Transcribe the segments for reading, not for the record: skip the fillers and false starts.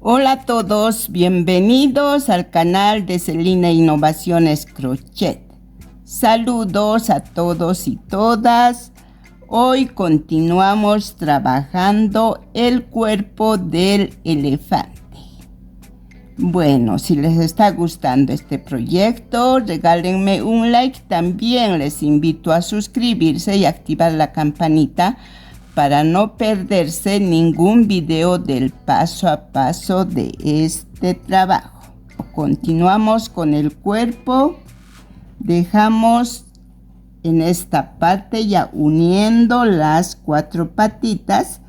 Hola a todos, bienvenidos al canal de Celina Innovaciones Crochet. Saludos a todos y todas. Hoy continuamos trabajando el cuerpo del elefante. Bueno, si les está gustando este proyecto, regálenme un like. También les invito a suscribirse y activar la campanita para no perderse ningún video del paso a paso de este trabajo. Continuamos con el cuerpo. Dejamos en esta parte ya uniendo las 4 patitas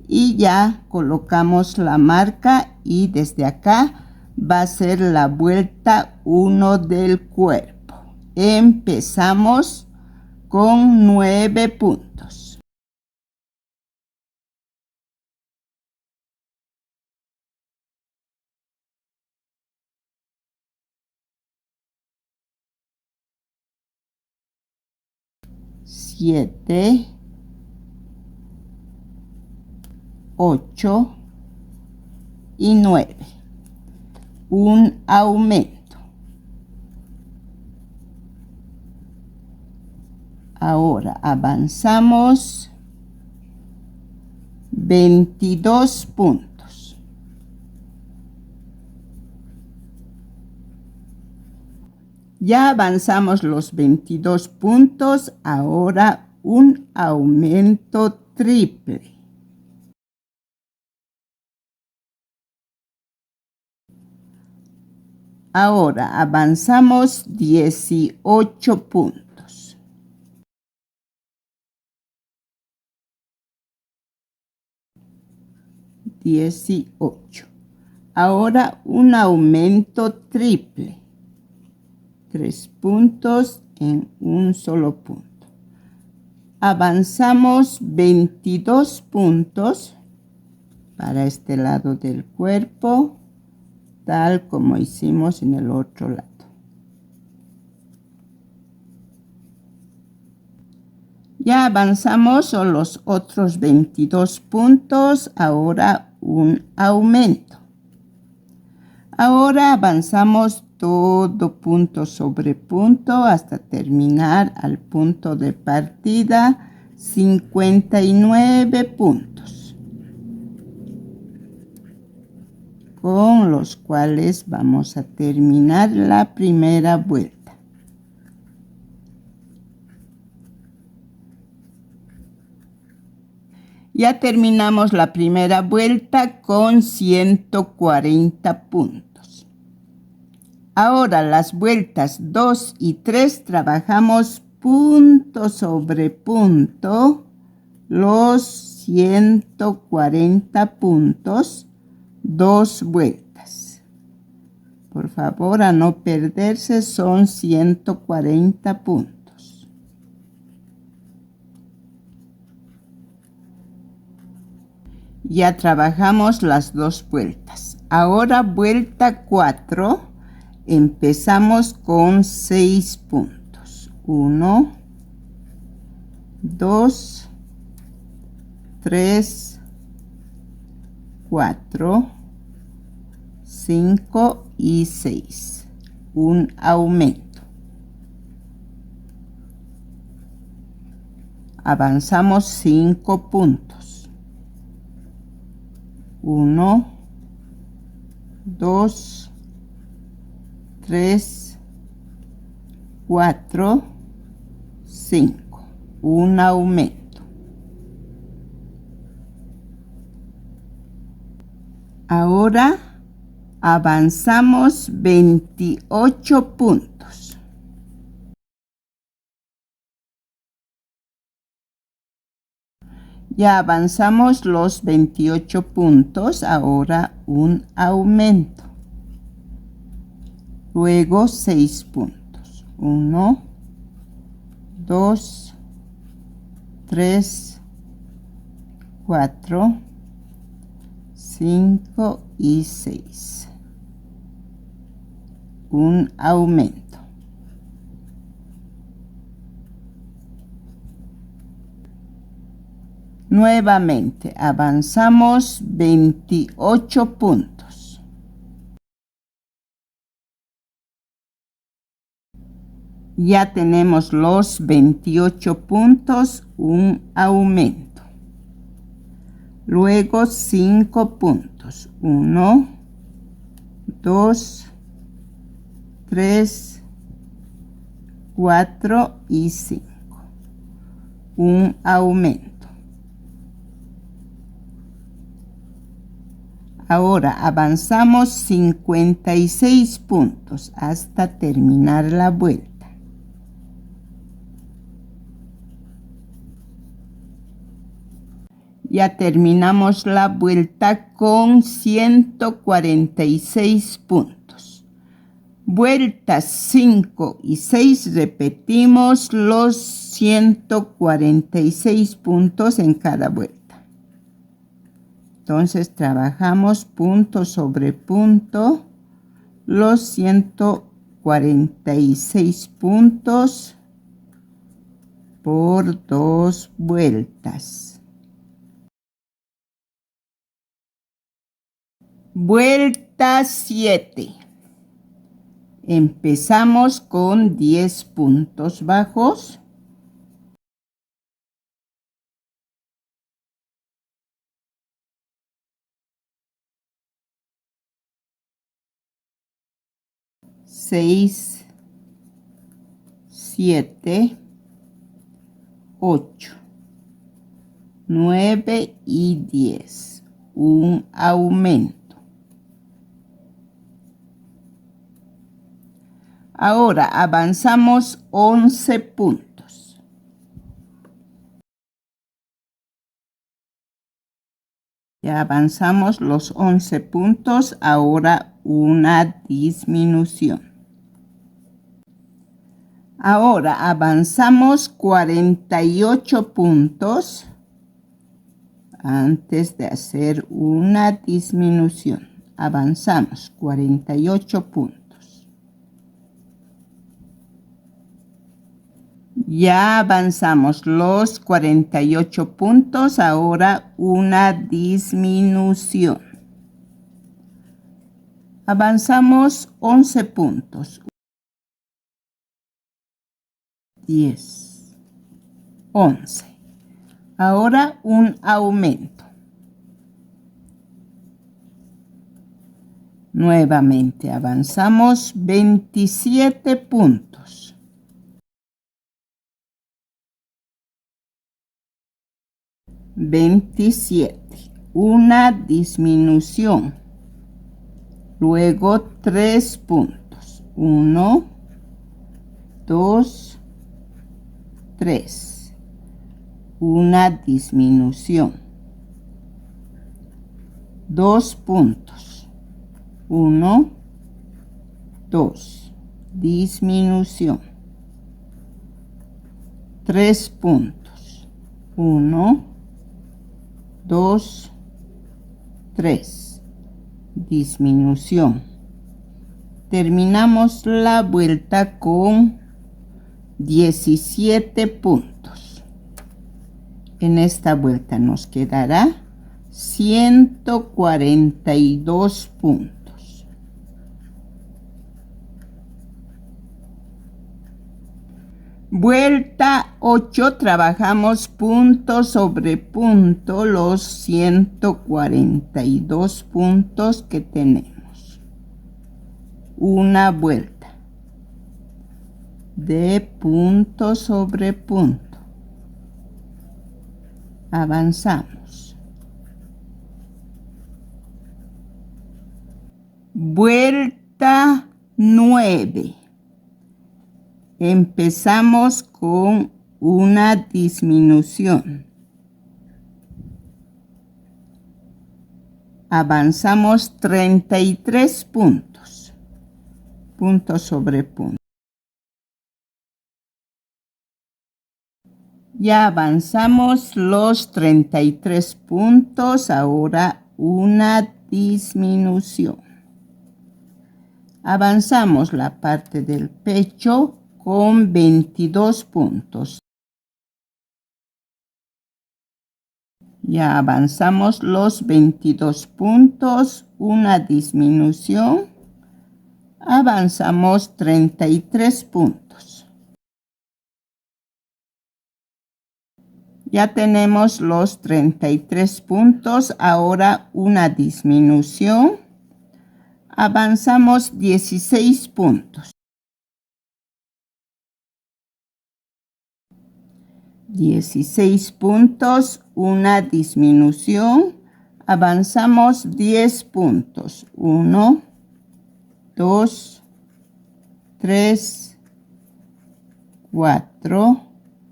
y ya colocamos la marca y desde acá va a ser la vuelta 1 del cuerpo. Empezamos con 9 puntos. Siete, 8 y 9. Un aumento. Ahora avanzamos 22 puntos. Ya avanzamos los 22 puntos, ahora un aumento triple. Ahora avanzamos 18 puntos. Ahora un aumento triple. 3 puntos en un solo punto. Avanzamos 22 puntos para este lado del cuerpo, tal como hicimos en el otro lado. Ya avanzamos los otros 22 puntos, ahora un aumento. Ahora avanzamos todo punto sobre punto hasta terminar al punto de partida, 59 puntos, con los cuales vamos a terminar la primera vuelta. Ya terminamos la primera vuelta con 140 puntos. Ahora las vueltas 2 y 3 trabajamos punto sobre punto, los 140 puntos, 2 vueltas. Por favor, a no perderse, son 140 puntos. Ya trabajamos las 2 vueltas. Ahora vuelta 4, empezamos con 6 puntos. 1, 2, 3, 4, 5 y 6. Un aumento. Avanzamos 5 puntos. 1, 2, 3, 4, 5. Un aumento. Ahora avanzamos 28 puntos. Ya avanzamos los 28 puntos, ahora un aumento. Luego 6 puntos. 1, 2, 3, 4, 5 y 6. Un aumento. Nuevamente avanzamos 28 puntos. Ya tenemos los 28 puntos, un aumento. Luego 5 puntos. 1, 2, 3, 4 y 5. Un aumento. Ahora avanzamos 56 puntos hasta terminar la vuelta. Ya terminamos la vuelta con 146 puntos. Vueltas 5 y 6 repetimos los 146 puntos en cada vuelta. Entonces trabajamos punto sobre punto los 146 puntos por 2 vueltas. Vuelta 7. Empezamos con 10 puntos bajos. Seis, 7, 8, 9 y 10. Un aumento. Ahora avanzamos 11 puntos. Ya avanzamos los 11 puntos. Ahora una disminución. Ahora avanzamos 48 puntos antes de hacer una disminución. Avanzamos 48 puntos. Ya avanzamos los 48 puntos. Ahora una disminución. Avanzamos 11 puntos. 10, 11. Ahora un aumento. Nuevamente avanzamos 27 puntos. Una disminución. Luego 3 puntos. 1, 2, 3. Una disminución. 2 puntos. 1, 2. Disminución. 3 puntos. 1, 2, 3. Disminución. Terminamos la vuelta con 17 puntos. En esta vuelta nos quedará 142 puntos. Vuelta 8, trabajamos punto sobre punto los 142 puntos que tenemos. Una vuelta de punto sobre punto. Avanzamos. Vuelta 9. Empezamos con una disminución. Avanzamos 33 puntos. Punto sobre punto. Ya avanzamos los 33 puntos. Ahora una disminución. Avanzamos la parte del pecho con 22 puntos. Ya avanzamos los 22 puntos, una disminución. Avanzamos 33 puntos. Ya tenemos los 33 puntos. Ahora una disminución. Avanzamos 16 puntos. 16 puntos, una disminución. Avanzamos 10 puntos. 1, 2, 3, 4,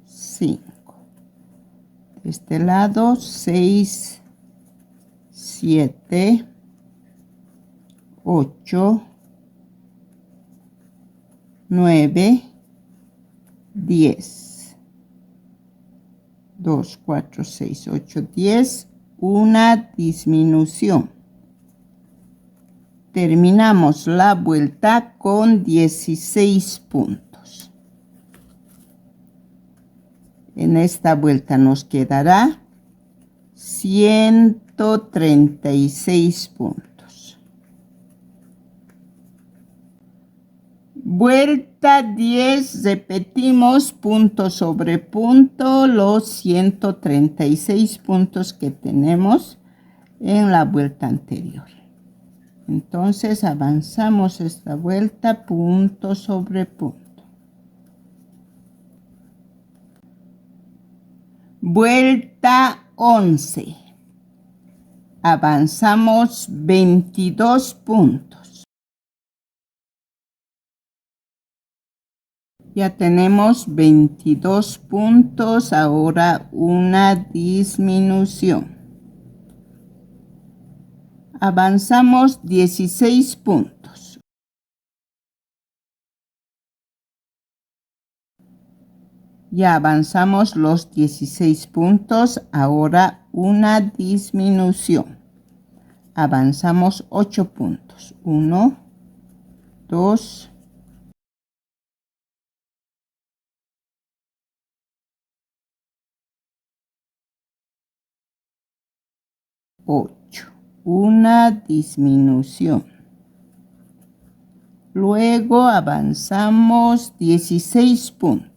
5. De este lado 6, 7, 8, 9, 10. 2, 4, 6, 8, 10. Una disminución. Terminamos la vuelta con 16 puntos. En esta vuelta nos quedará 136 puntos. Vuelta 10, repetimos punto sobre punto los 136 puntos que tenemos en la vuelta anterior. Entonces avanzamos esta vuelta punto sobre punto. Vuelta 11. Avanzamos 22 puntos. Ya tenemos 22 puntos. Ahora una disminución. Avanzamos 16 puntos. Ya avanzamos los 16 puntos. Ahora una disminución. Avanzamos 8 puntos. 1, 2, 8. Una disminución. Luego avanzamos 16 puntos.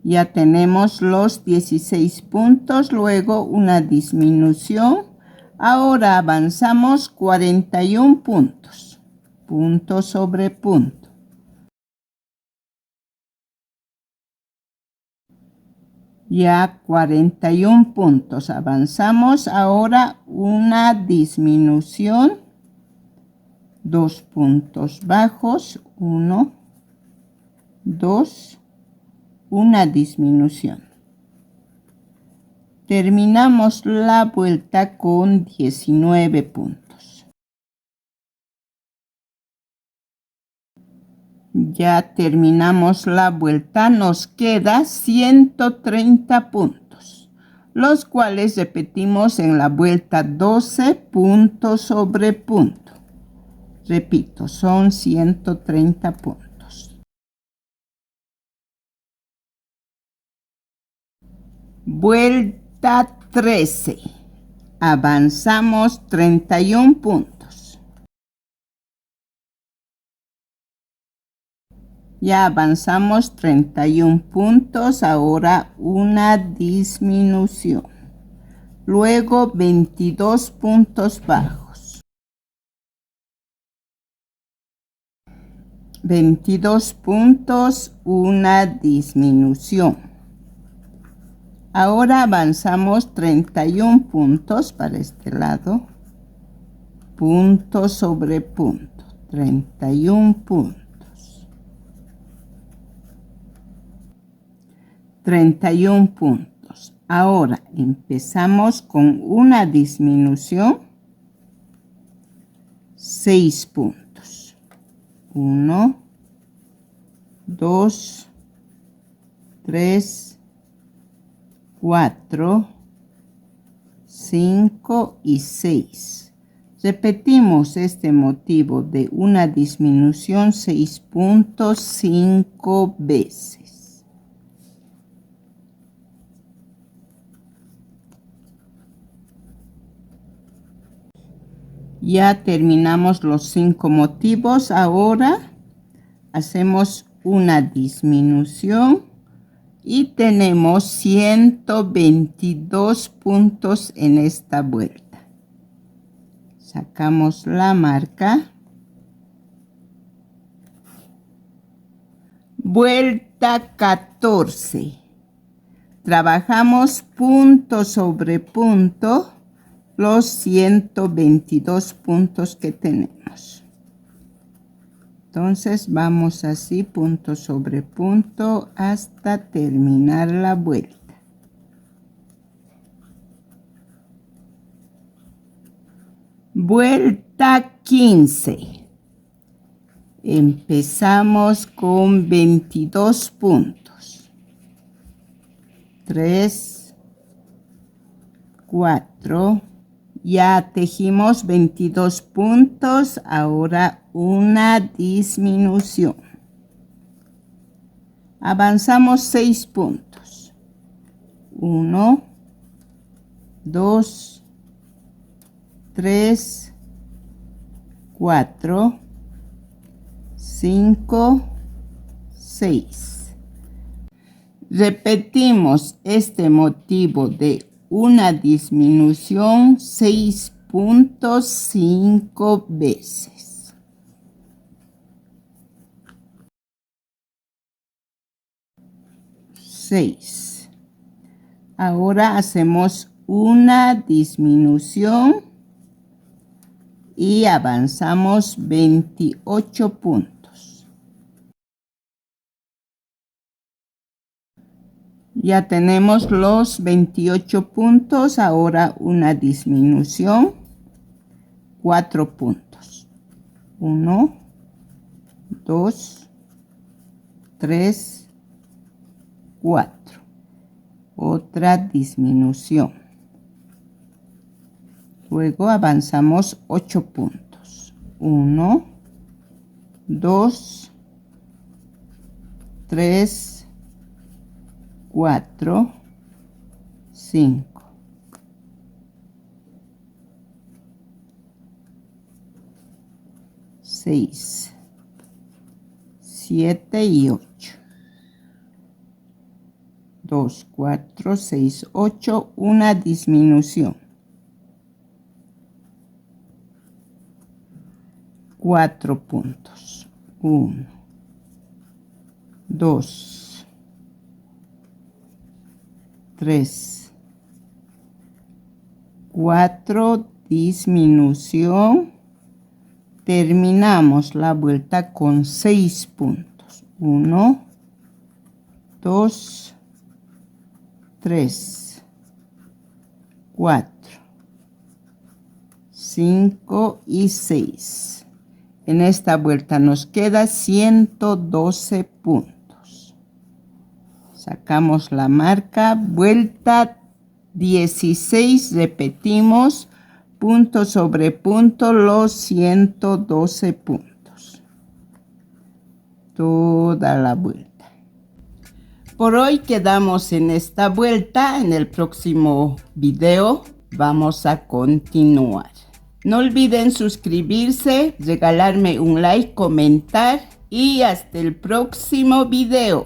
Ya tenemos los 16 puntos, luego una disminución. Ahora avanzamos 41 puntos. Punto sobre punto. Ya 41 puntos. Avanzamos ahora una disminución. 2 puntos bajos. 1, 2, una disminución. Terminamos la vuelta con 19 puntos. Ya terminamos la vuelta, nos queda 130 puntos, los cuales repetimos en la vuelta 12 puntos sobre punto. Repito, son 130 puntos. Vuelta 13. Avanzamos 31 puntos. Ya avanzamos 31 puntos, ahora una disminución. Luego 22 puntos bajos. 22 puntos, una disminución. Ahora avanzamos 31 puntos para este lado. Punto sobre punto. 31 puntos. 31 puntos. Ahora empezamos con una disminución. 6 puntos. 1, 2, 3, 4, 5 y 6. Repetimos este motivo de una disminución 6 puntos 5 veces. Ya terminamos los 5 motivos. Ahora hacemos una disminución y tenemos 122 puntos en esta vuelta. Sacamos la marca. Vuelta 14. Trabajamos punto sobre punto los 122 puntos que tenemos. Entonces vamos así punto sobre punto hasta terminar la vuelta. Vuelta 15. Empezamos con 22 puntos. 3, 4. Ya tejimos 22 puntos. Ahora una disminución. Avanzamos 6 puntos. 1, 2, 3, 4, 5, 6. Repetimos este motivo de una disminución 6 puntos 5 veces. Ahora hacemos una disminución y avanzamos 28 puntos. Ya tenemos los 28 puntos. Ahora una disminución. 4 puntos. 1, 2, 3, 4. Otra disminución. Luego avanzamos 8 puntos. 1, 2, 3, 4, 5. 6, 7 y 8. 2, 4, 6, 8. Una disminución. 4 puntos. 1, 2, 3, 4, disminución. Terminamos la vuelta con 6 puntos. 1, 2, 3, 4, 5 y 6. En esta vuelta nos queda 112 puntos. Sacamos la marca. Vuelta 16. Repetimos punto sobre punto los 112 puntos. Toda la vuelta. Por hoy quedamos en esta vuelta. En el próximo video vamos a continuar. No olviden suscribirse, regalarme un like, comentar y hasta el próximo video.